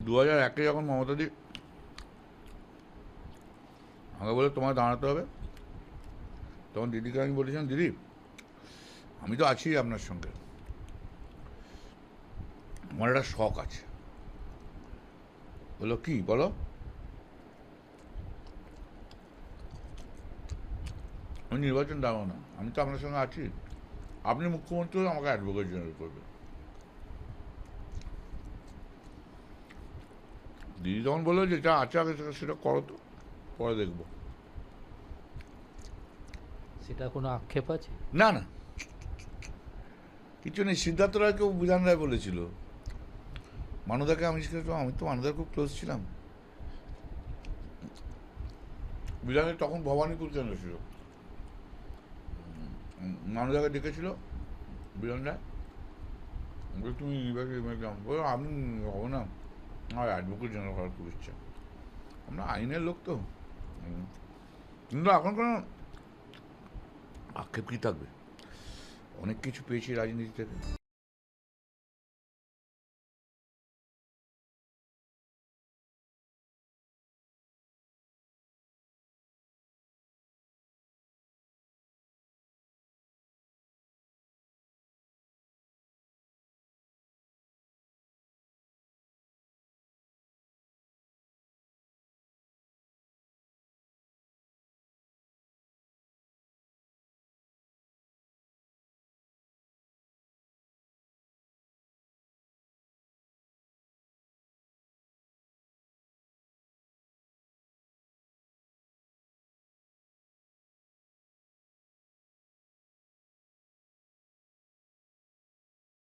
2001-এ যখন মমতাদি আমাকে বলে তোমায় দাঁড়াতে হবে, তখন দিদিকে আমি বলেছিলাম, দিদি আমি তো আছি আপনার সঙ্গে, আমার একটা শখ আছে। বললো কি বলো? আমি নির্বাচন দাঁড়াবো না, আমি তো আপনার সঙ্গে আছি, আপনি মুখ্যমন্ত্রী হলে আমাকে অ্যাডভোকেট জেনারেল করবে। দিদি তখন বললো যে যা আছে আগে সেটা করো, তো পরে দেখবো। সেটা কোনো আক্ষেপ আছে? না না, কিছু নেই। সিদ্ধার্থ রায়কেও বিধান রায় বলেছিল, মানুদাকে আমি তো মানুদার খুব ক্লোজ ছিলাম। বিধানে তখন ভবানীপুর কেন্দ্র ছিল, মানুদাকে ডেকেছিল বিধান রায়, তুমি বলো আমি হবো না, আমার অ্যাডভোকেট জেনারেল হওয়ার খুব ইচ্ছা। আমরা আইনের লোক তো, কিন্তু এখন কোনো আক্ষেপ কি থাকবে, অনেক কিছু পেয়েছি রাজনীতি থেকে।